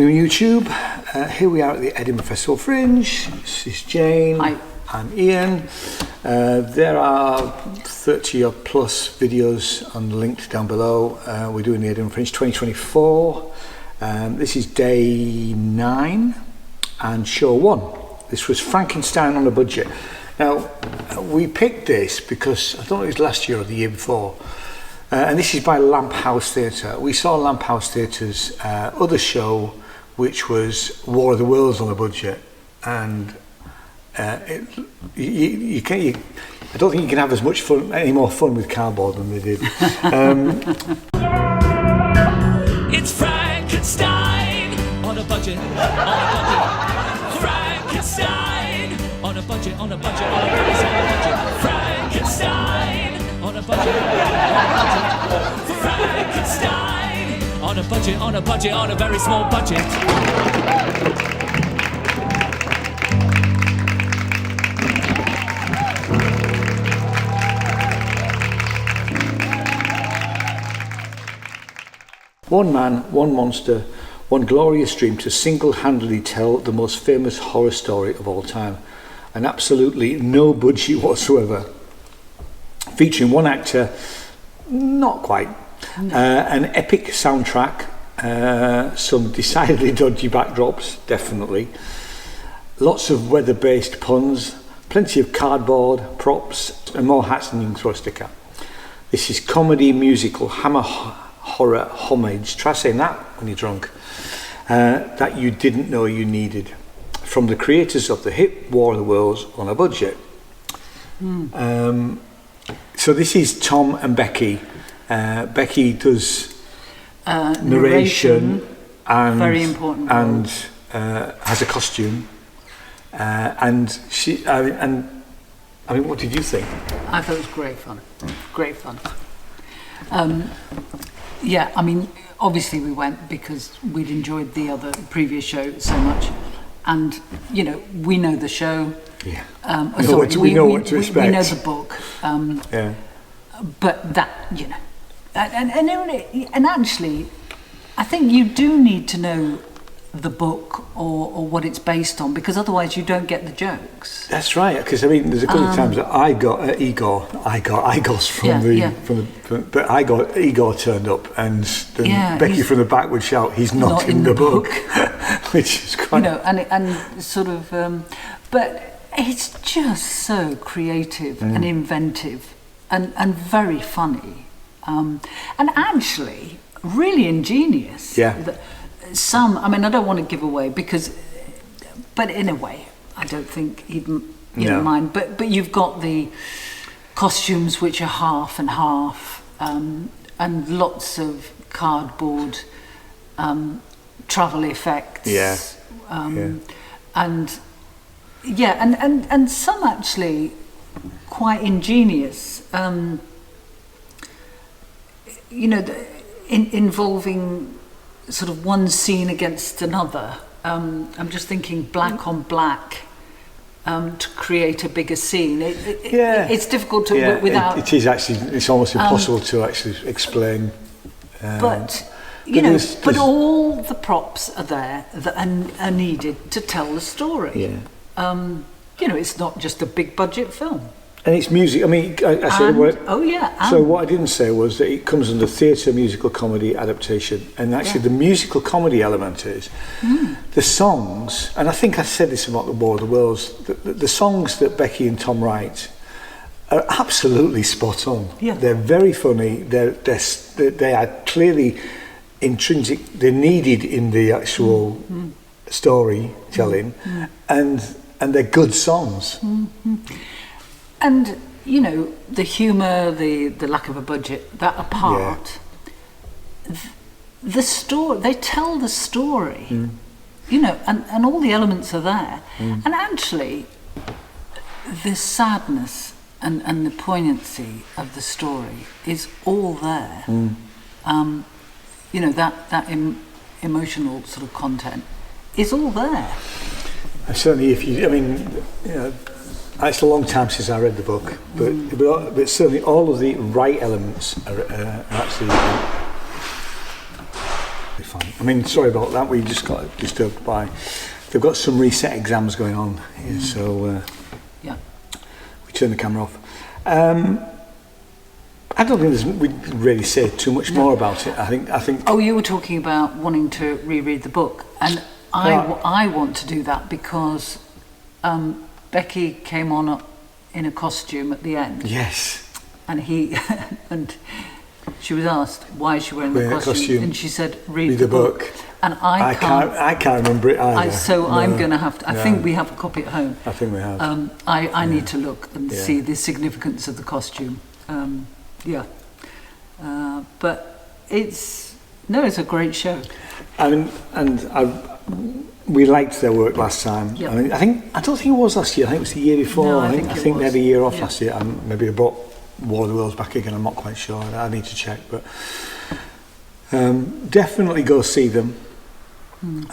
afternoon, YouTube. Here we are at the Edinburgh Festival Fringe. This is Jane. Hi. I'm Ian. There are 30 or plus videos linked down below. We're doing the Edinburgh Fringe 2024. This is day 9 and show 1. This was Frankenstein on a budget. Now, we picked this because I don't know if it was last year or the year before. And this is by Lamp House Theatre. We saw Lamp House Theatre's other show, which was War of the Worlds on a budget, and I don't think you can have as much fun, any more fun with cardboard than they did. It's Frankenstein on a budget, Frankenstein on a budget, on a budget, on a budget. Frankenstein on a budget, Frankenstein on a budget, on a budget, on a very small budget. One man, one monster, one glorious dream to single-handedly tell the most famous horror story of all time, and absolutely no budget whatsoever. Featuring one actor, not quite, an epic soundtrack, some decidedly dodgy backdrops, definitely, lots of weather-based puns, plenty of cardboard, props, and more hats than you can throw a stick at. This is comedy, musical, hammer horror homage, try saying that when you're drunk, that you didn't know you needed, from the creators of the hit War of the Worlds on a budget. So this is Tom and Becky. Becky does narration and very important role. and has a costume, and she. I mean, what did you think? I thought it was great fun. Great fun. Yeah, I mean, obviously we went because we'd enjoyed the previous show so much, and you know, we know the show. Yeah. We know what to expect. We know the book. Yeah. But that, you know, and actually, I think you do need to know the book or what it's based on, because otherwise you don't get the jokes. That's right, because I mean, there's a couple of times that I got Igor turned up, and then Becky from the back would shout, "He's not in the book," which is quite, you know, and sort of, but it's just so creative and inventive, and very funny, and actually really ingenious. Yeah. Some, I mean, I don't want to give away but in a way, I don't think he'd mind. But you've got the costumes which are half and half, and lots of cardboard travel effects. Yeah. And some actually quite ingenious. You know, involving sort of one scene against another. I'm just thinking black on black to create a bigger scene. It's difficult to without. It is actually. It's almost impossible to actually explain. But you know, but all the props are there that are needed to tell the story. Yeah. You know, it's not just a big budget film. And it's music. I mean, I said so what I didn't say was that it comes under theatre, musical comedy adaptation, and actually the musical comedy element is the songs. And I think I said this about the War of the Worlds. The songs that Becky and Tom write are absolutely spot on. Yeah. They're very funny. They are clearly intrinsic. They're needed in the actual storytelling, and they're good songs. And, you know, the humour, the lack of a budget, that apart, the story, they tell the story, you know, and all the elements are there. And actually, the sadness and the poignancy of the story is all there. You know, that emotional sort of content is all there. And certainly, you know, it's a long time since I read the book, but certainly all of the right elements are actually fine. I mean, sorry about that. We just got disturbed by. They've got some reset exams going on here, so Yeah. we turn the camera off. I don't think we'd really say too much more about it. I think. Oh, you were talking about wanting to reread the book, and I want to do that because Becky came on in a costume at the end. Yes. And and she was asked why is she wearing the costume, and she said, "Read the book." And I can't remember it either. I'm going to have to. I think we have a copy at home. I think we have. I need to look and see the significance of the costume. But it's a great show. We liked their work last time. Yep. I don't think it was last year. I think it was the year before. No, I think they had a year off Yeah. last year. And maybe they brought War of the Worlds back again. I'm not quite sure. I need to check. But definitely go see them.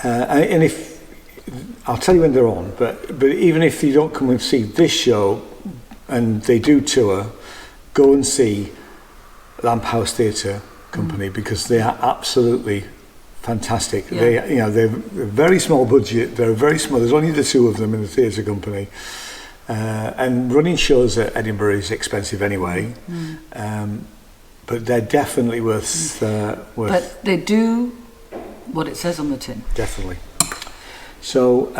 And if I'll tell you when they're on. But even if you don't come and see this show, and they do tour, go and see Lamp House Theatre Company because they are absolutely fantastic. Yeah. They're very small budget. They're very small. There's only the two of them in the theatre company, and running shows at Edinburgh is expensive anyway. But they're definitely worth. But they do what it says on the tin. Definitely. So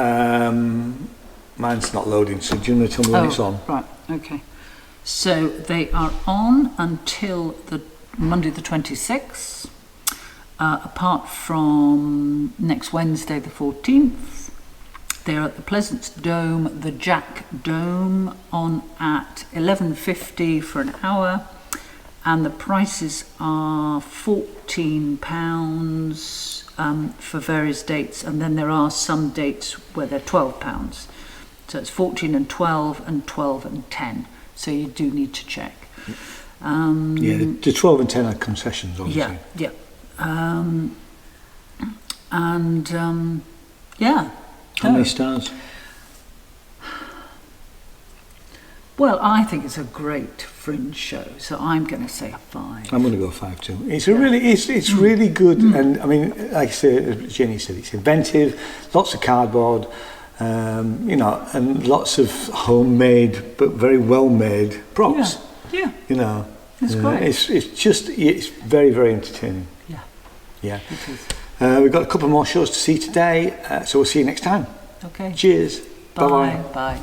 mine's not loading. So do you want to tell me when it's on? Right. Okay. So they are on until the Monday the 26th. Apart from next Wednesday the 14th, they're at the Pleasance Dome, the Jack Dome, on at 11:50 for an hour, and the prices are £14 for various dates, and then there are some dates where they're £12. So it's 14 and 12 and 12 and 10. So you do need to check. The 12 and 10 are concessions, obviously. Yeah. How many stars? Well, I think it's a great Fringe show, so I'm going to say a 5. I'm going to go 5 too. It's really good, and I mean, like I said, Jenny said, it's inventive, lots of cardboard, and lots of homemade but very well made props. Yeah. It's great. It's very, very entertaining. Yeah. It is. We've got a couple more shows to see today, so we'll see you next time. Okay. Cheers. Bye-bye. Bye.